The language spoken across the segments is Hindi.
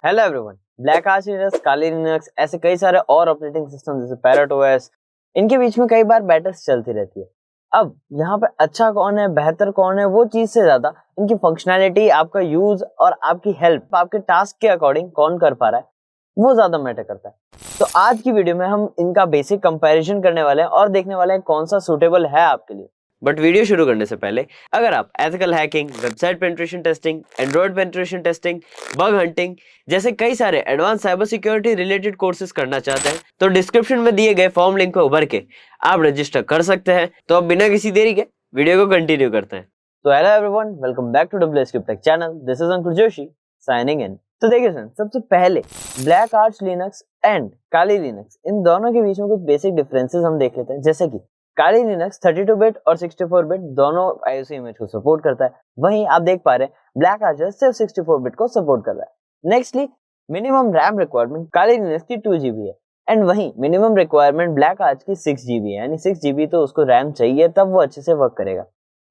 Hello everyone, Black arch Linux, Kali Linux, ऐसे कई सारे और ऑपरेटिंग सिस्टम जैसे पैरेट ओएस, इनके बीच में कई बार बैटल्स चलती रहती है। अब यहाँ पे अच्छा कौन है, बेहतर कौन है, वो चीज से ज्यादा इनकी फंक्शनैलिटी, आपका यूज और आपकी हेल्प, आपके टास्क के अकॉर्डिंग कौन कर पा रहा है, वो ज्यादा मैटर करता है। तो आज की वीडियो में हम इनका बेसिक कंपैरिजन करने वाले हैं और देखने वाले हैं कौन सा सूटेबल है आपके लिए। बट वीडियो शुरू करने से पहले अगर आप ethical hacking, website penetration testing, Android penetration testing, bug hunting जैसे कई सारे advance cyber security related courses करना चाहते हैं तो डिस्क्रिप्शन में दिए गए फॉर्म लिंक को उभर के आप रजिस्टर कर सकते हैं। तो अब बिना किसी देरी के वीडियो को कंटिन्यू करते हैं। तो hello everyone, welcome back to WSCube Tech channel. This is Ankur Joshi signing in. तो देखिए फ्रेंड्स, सबसे पहले Black arch Linux and Kali Linux, इन दोनों के बीच में कुछ बेसिक डिफरेंसेस हम देख लेते हैं। जैसे कि काली लिनक्स 32 बिट और 64 बिट दोनों आईओसी इमेज को सपोर्ट करता है, वहीं आप देख पा रहे हैं ब्लैक आर्च सिर्फ 64 बिट को सपोर्ट कर रहा है। नेक्स्टली मिनिमम रैम रिक्वायरमेंट काली लिनक्स की 2 GB है एंड वहीं मिनिमम रिक्वायरमेंट ब्लैक आर्च की 6 GB है, यानी 6 GB तो उसको रैम चाहिए तब वो अच्छे से वर्क करेगा।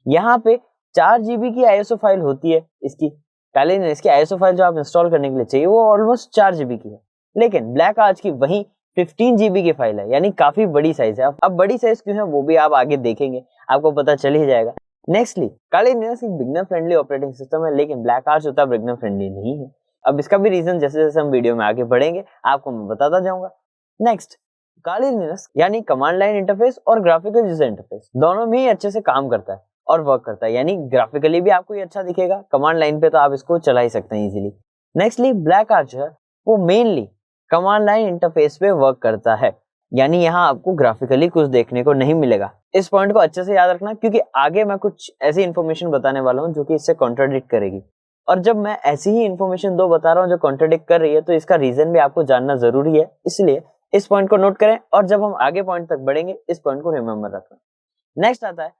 यहाँ पे 4 GB की आईएसओ फाइल होती है इसकी, काली लिनक्स की आईएसओ फाइल जो आप इंस्टॉल करने के लिए चाहिए वो ऑलमोस्ट 4 GB की है, लेकिन ब्लैक आर्च की वही 15 GB की फाइल है, यानी काफी बड़ी साइज है। अब बड़ी साइज क्यों है वो भी आप आगे देखेंगे, आपको पता चल ही जाएगा। नेक्स्टली काली लिनक्स एक बिगनर फ्रेंडली ऑपरेटिंग सिस्टम है, लेकिन ब्लैक आर्च उतना बिगनर फ्रेंडली नहीं है। अब इसका भी रीजन जैसे जैसे हम वीडियो में आगे बढ़ेंगे आपको मैं बताता जाऊंगा। नेक्स्ट, काली लिनक्स यानी कमांड लाइन इंटरफेस और ग्राफिकल यूजर इंटरफेस दोनों में ही अच्छे से काम करता है और वर्क करता है, यानी ग्राफिकली भी आपको ये अच्छा दिखेगा, कमांड लाइन पे तो आप इसको चला ही सकते हैं इजीली। नेक्स्टली ब्लैक आर्च है वो मेनली कमांड लाइन इंटरफेस पे वर्क करता है, यानी यहाँ आपको ग्राफिकली कुछ देखने को नहीं मिलेगा। इस पॉइंट को अच्छे से याद रखना, क्योंकि आगे मैं कुछ ऐसी इंफॉर्मेशन बताने वाला हूँ जो कि इससे कॉन्ट्राडिक्ट करेगी, और जब मैं ऐसी ही इंफॉर्मेशन दो बता रहा हूँ जो कॉन्ट्राडिक्ट कर रही है तो इसका रीजन भी आपको जानना जरूरी है, इसलिए इस पॉइंट को नोट करें और जब हम आगे पॉइंट तक बढ़ेंगे इस पॉइंट को रिमेंबर रखना। नेक्स्ट आता है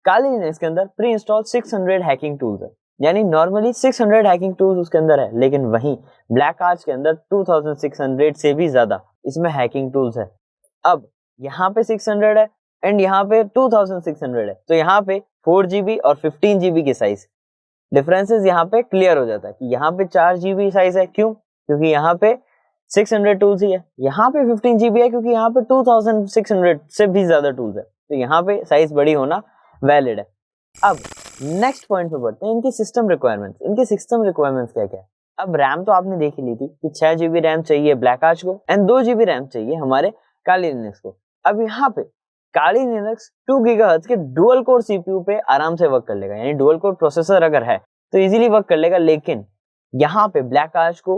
काली लिनक्स के अंदर प्री इंस्टॉल 600 हैकिंग टूल्स है, यानी नॉर्मली 600 हैकिंग टूल्स उसके अंदर है, लेकिन वहीं ब्लैक आर्च के अंदर 2600 से भी ज्यादा इसमें हैकिंग टूल्स है। अब यहाँ पे 600 है एंड यहाँ पे 2600 है, तो यहाँ पे 4 GB और 15 GB की साइज डिफरेंसेस यहाँ पे क्लियर हो जाता है कि यहाँ पे 4 GB साइज है, क्यों? क्योंकि यहाँ पे 600 टूल्स ही है, यहाँ पे 15 GB है क्योंकि यहाँ पे 2600 से भी ज्यादा टूल्स है, तो यहाँ पे साइज बड़ी होना वैलिड है। अब नेक्स्ट पॉइंट पे बढ़ते हैं, इनकी सिस्टम रिक्वायरमेंट्स। इनकी सिस्टम रिक्वायरमेंट्स क्या क्या है? अब रैम तो आपने देख ही ली थी कि 6 GB रैम चाहिए ब्लैक आर्च को एंड 2 GB रैम चाहिए हमारे काली लिनक्स को। अब यहाँ पे काली लिनक्स 2 GHz के डुअल कोर सीपीयू पे आराम से वर्क कर लेगा, यानी डुअल कोर प्रोसेसर अगर है तो इजीली वर्क कर लेगा, लेकिन यहाँ पे ब्लैक आर्च को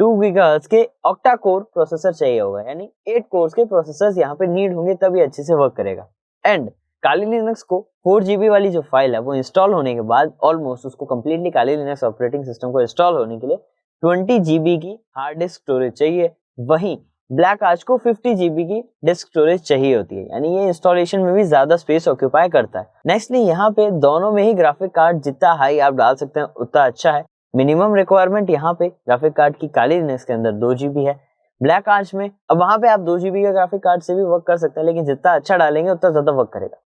2 GHz के ऑक्टा कोर प्रोसेसर चाहिए होगा, यानी 8 कोर्स के प्रोसेसर्स यहाँ पे नीड होंगे तभी अच्छे से वर्क करेगा। एंड काली लिनक्स को 4 GB वाली जो फाइल है वो इंस्टॉल होने के बाद ऑलमोस्ट उसको कंप्लीटली काली लिनक्स ऑपरेटिंग सिस्टम को इंस्टॉल होने के लिए 20 GB की हार्ड डिस्क स्टोरेज चाहिए, वहीं ब्लैक आर्च को 50 GB की डिस्क स्टोरेज चाहिए होती है, यानी ये इंस्टॉलेशन में भी ज्यादा स्पेस ऑक्यूपाई करता है। नेक्स्टली यहाँ पे दोनों में ही ग्राफिक कार्ड जितना हाई आप डाल सकते हैं उतना अच्छा है। मिनिमम रिक्वायरमेंट यहाँ पे ग्राफिक कार्ड की काली लिनक्स के अंदर 2 GB है, ब्लैक आर्च में अब वहां पे आप 2 GB का ग्राफिक कार्ड से भी वर्क कर सकते हैं, लेकिन जितना अच्छा डालेंगे उतना ज्यादा वर्क करेगा।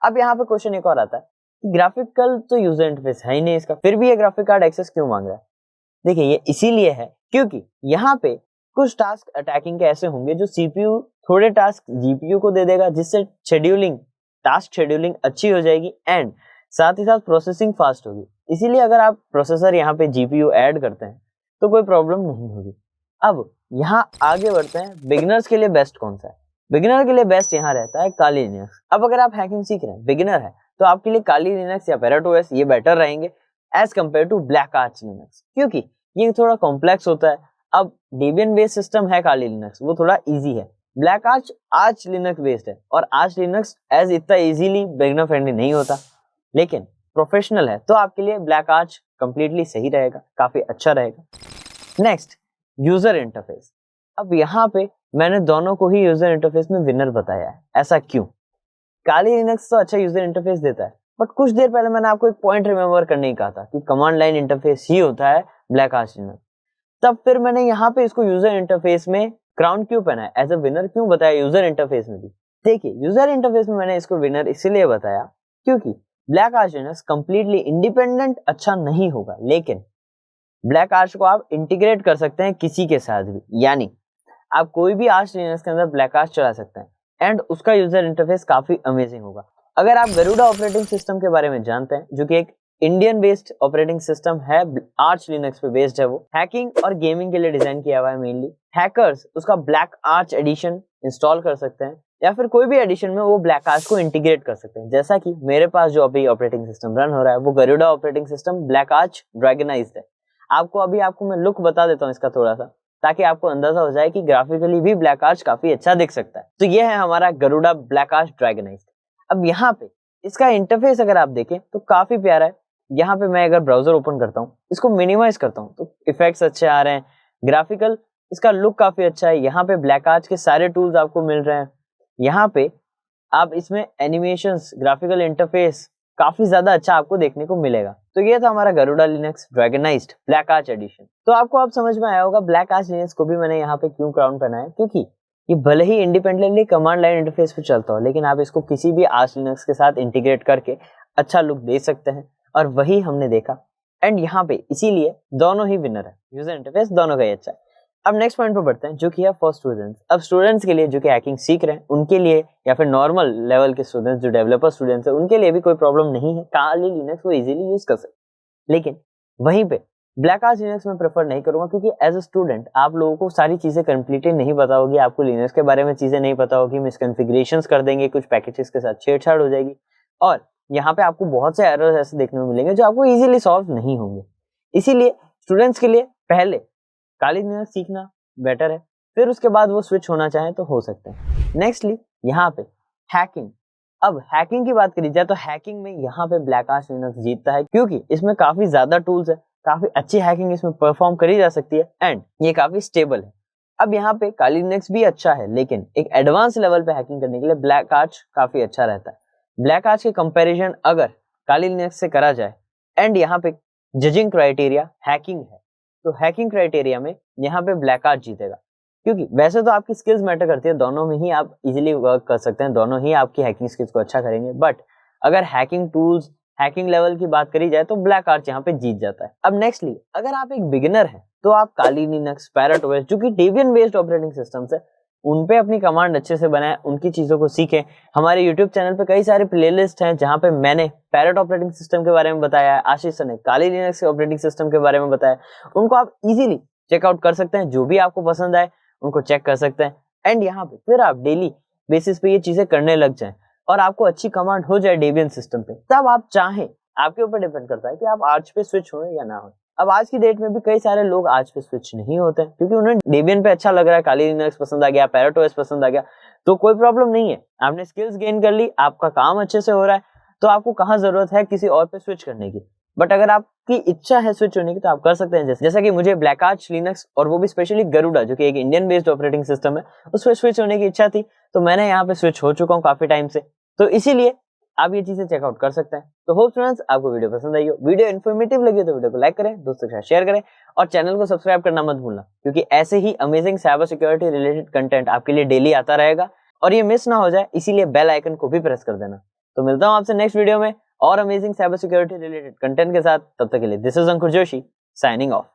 अब यहाँ पे क्वेश्चन एक और आता है कि ग्राफिकल तो यूजर इंटरफेस है ही नहीं इसका, फिर भी ये ग्राफिक कार्ड एक्सेस क्यों मांग रहा है? देखिए ये इसीलिए है क्योंकि यहाँ पे कुछ टास्क अटैकिंग के ऐसे होंगे जो सीपीयू थोड़े टास्क जीपीयू को दे देगा, जिससे टास्क शेड्यूलिंग अच्छी हो जाएगी एंड साथ ही साथ प्रोसेसिंग फास्ट होगी। इसीलिए अगर आप प्रोसेसर यहाँ पे जीपीयू ऐड करते हैं तो कोई प्रॉब्लम नहीं होगी। अब यहाँ आगे बढ़ते हैं, बिगिनर्स के लिए बेस्ट कौन सा है? बिगिनर के लिए बेस्ट यहाँ रहता है काली लिनक्स। अब अगर आप हैकिंग सीख रहे हैं, बिगिनर है, तो आपके लिए काली लिनक्स या पैरेट ओएस ये बेटर रहेंगे as compare to black arch linux, क्योंकि ये थोड़ा कॉम्प्लेक्स होता है। अब डेबियन बेस्ड सिस्टम है काली लिनक्स, वो थोड़ा इजी है। ब्लैक आर्च लिनक्स बेस्ड है और आर्च लिनक्स एज इतना इजीली बिगिनर फ्रेंडली नहीं होता, लेकिन प्रोफेशनल है तो आपके लिए ब्लैक आर्च कंप्लीटली सही रहेगा, काफी अच्छा रहेगा। Next, user interface. अब यहाँ पे मैंने दोनों को ही यूजर इंटरफेस में विनर बताया है। ऐसा क्यों? काली लिनक्स तो अच्छा यूजर इंटरफेस देता है, बट कुछ देर पहले मैंने आपको एक पॉइंट रिमेंबर करने ही कहा था कि कमांड लाइन इंटरफेस ही होता है ब्लैक आर्च लिनक्स। तब फिर मैंने यहाँ पे इसको यूजर इंटरफेस में क्राउन क्यों पहना है, एज अ विनर क्यों बताया यूजर इंटरफेस में भी? देखिए यूजर इंटरफेस में मैंने इसको विनर इसीलिए बताया क्योंकि black arch Linux completely independent अच्छा नहीं होगा, लेकिन ब्लैक आर्च को आप इंटीग्रेट कर सकते हैं किसी के साथ भी, यानी आप कोई भी आर्च लिनक्स के अंदर ब्लैक आर्च चला सकते हैं एंड उसका यूजर इंटरफेस काफी अमेजिंग होगा। अगर आप गरुड़ा ऑपरेटिंग सिस्टम के बारे में जानते हैं, जो कि एक इंडियन बेस्ड ऑपरेटिंग सिस्टम है, आर्च लिनक्स पे बेस्ड है, वो हैकिंग और गेमिंग के लिए डिजाइन किया हुआ है मेनली। हैकर्स उसका ब्लैक आर्च एडिशन इंस्टॉल कर सकते हैं या फिर कोई भी एडिशन में वो ब्लैक आर्च को इंटीग्रेट कर सकते हैं। जैसा कि मेरे पास जो अभी ऑपरेटिंग सिस्टम रन हो रहा है वो Garuda operating system Black Arch dragonized है। आपको मैं लुक बता देता हूँ इसका थोड़ा सा, ताकि आपको अंदाजा हो जाए कि ग्राफिकली भी ब्लैक आर्च काफी अच्छा दिख सकता है। तो ये है हमारा गरुड़ा ब्लैक आर्च ड्रैगनाइज्ड। अब यहाँ पे इसका इंटरफेस अगर आप देखें तो काफी प्यारा है। यहाँ पे मैं अगर ब्राउजर ओपन करता हूँ, इसको मिनिमाइज करता हूँ, तो इफेक्ट्स अच्छे आ रहे हैं, ग्राफिकल इसका लुक काफी अच्छा है। यहाँ पे ब्लैक आर्च के सारे टूल्स आपको मिल रहे हैं। यहाँ पे आप इसमें एनिमेशंस, ग्राफिकल इंटरफेस काफी ज्यादा अच्छा आपको देखने को मिलेगा। तो ये था हमारा Garuda Linux dragonized Black Arch edition. तो आपको अब समझ में आया होगा ब्लैक आर्च लिनक्स को भी मैंने यहाँ पे क्यों क्राउन पहना है, क्योंकि ये भले ही इंडिपेंडेंटली कमांड लाइन इंटरफेस पे चलता हो, लेकिन आप इसको किसी भी आर्च लिनक्स के साथ इंटीग्रेट करके अच्छा लुक दे सकते हैं, और वही हमने देखा। एंड यहाँ पे इसीलिए दोनों ही विनर है, यूजर इंटरफेस दोनों का ही अच्छा है। अब नेक्स्ट पॉइंट पे बढ़ते हैं, जो कि है फॉर स्टूडेंट्स। अब स्टूडेंट्स के लिए जो कि हैकिंग सीख रहे हैं उनके लिए, या फिर नॉर्मल लेवल के स्टूडेंट्स जो डेवलपर स्टूडेंट्स हैं, उनके लिए भी कोई प्रॉब्लम नहीं है, काली लिनक्स वो इजीली यूज कर सकते। लेकिन वहीं पे ब्लैक आर्च लिनक्स में प्रेफर नहीं करूंगा, क्योंकि एज अ स्टूडेंट आप लोगों को सारी चीजें कंप्लीटली नहीं पता होगी, आपको लिनक्स के बारे में चीजें नहीं पता होगी, मिसकॉन्फ़िगरेशंस कर देंगे, कुछ पैकेजेस के साथ छेड़छाड़ हो जाएगी, और यहाँ पे आपको बहुत से एरर्स ऐसे देखने को मिलेंगे जो आपको इजीली सॉल्व नहीं होंगे। इसीलिए स्टूडेंट्स के लिए पहले काली लिनक्स सीखना बेटर है, फिर उसके बाद वो स्विच होना चाहे तो हो सकते हैं। नेक्स्टली यहाँ पे हैकिंग। अब हैकिंग की बात करी जाए तो हैकिंग में यहाँ पे ब्लैक आर्च लिनक्स जीतता है, क्योंकि इसमें काफी ज्यादा टूल्स है, काफी अच्छी हैकिंग इसमें परफॉर्म करी जा सकती है, एंड ये काफी स्टेबल है। अब यहाँ पे काली लिनक्स भी अच्छा है, लेकिन एक एडवांस लेवल पे हैकिंग करने के लिए ब्लैक आर्च काफी अच्छा रहता है। ब्लैक आर्च के कंपैरिजन अगर काली लिनक्स से करा जाए, एंड यहाँ पे जजिंग क्राइटेरिया हैकिंग है, तो हैकिंग क्राइटेरिया में यहाँ पे ब्लैक आर्च जीतेगा। क्योंकि वैसे तो आपकी स्किल्स मैटर करती है, दोनों में ही आप इजीली वर्क कर सकते हैं, दोनों ही आपकी हैकिंग स्किल्स को अच्छा करेंगे, बट अगर हैकिंग टूल्स, हैकिंग लेवल की बात करी जाए तो ब्लैक आर्च यहाँ पे जीत जाता है। अब नेक्स्टली अगर आप एक बिगिनर हैं तो आप काली लिनक्स, पैरेट ओएस, जो कि डेबियन बेस्ड ऑपरेटिंग सिस्टम्स है, उन पे अपनी कमांड अच्छे से बनाएं, उनकी चीजों को सीखें। हमारे यूट्यूब चैनल पे कई सारे प्लेलिस्ट हैं जहां पे मैंने पैरेट ऑपरेटिंग सिस्टम के बारे में बताया है, आशीष सर ने काली लिनक्स ऑपरेटिंग सिस्टम के बारे में बताया, उनको आप इजीली चेकआउट कर सकते हैं। जो भी आपको पसंद आए उनको चेक कर सकते हैं, एंड यहाँ पे फिर आप डेली बेसिस पे ये चीजें करने लग जाएं और आपको अच्छी कमांड हो जाए डेबियन सिस्टम पे, तब आप चाहें, आपके ऊपर डिपेंड करता है कि आप आर्च पे स्विच हो या ना हो। अब आज की डेट में भी कई सारे लोग आर्च पे स्विच नहीं होते हैं, क्योंकि उन्हें डेबियन पे अच्छा लग रहा है, काली लिनक्स पसंद आ गया, पैरेट ओएस पसंद आ गया, तो कोई प्रॉब्लम नहीं है। आपने स्किल्स गेन कर ली, आपका काम अच्छे से हो रहा है, तो आपको कहाँ जरूरत है किसी और पे स्विच करने की। बट अगर आपकी इच्छा है स्विच होने की तो आप कर सकते हैं। जैसा कि मुझे ब्लैक आर्च लिनक्स, और वो भी स्पेशली गरुड़ा जो कि एक इंडियन बेस्ड ऑपरेटिंग सिस्टम है, उस पर स्विच होने की इच्छा थी, तो मैंने यहाँ पे स्विच हो चुका हूँ काफी टाइम से। तो इसीलिए आप ये चीजें चेकआउट कर सकते हैं। तो होप फ्रेंड्स आपको वीडियो पसंद आई हो, वीडियो इन्फॉर्मेटिव लगी तो वीडियो को लाइक करें, दोस्तों के साथ शेयर करें, और चैनल को सब्सक्राइब करना मत भूलना, क्योंकि ऐसे ही amazing cyber security related content आपके लिए डेली आता रहेगा, और ये मिस ना हो जाए इसीलिए बेल आइकन को भी प्रेस कर देना। तो मिलता हूँ आपसे नेक्स्ट वीडियो में और amazing cyber security related content के साथ। तब तक के लिए this is Ankur Joshi signing off.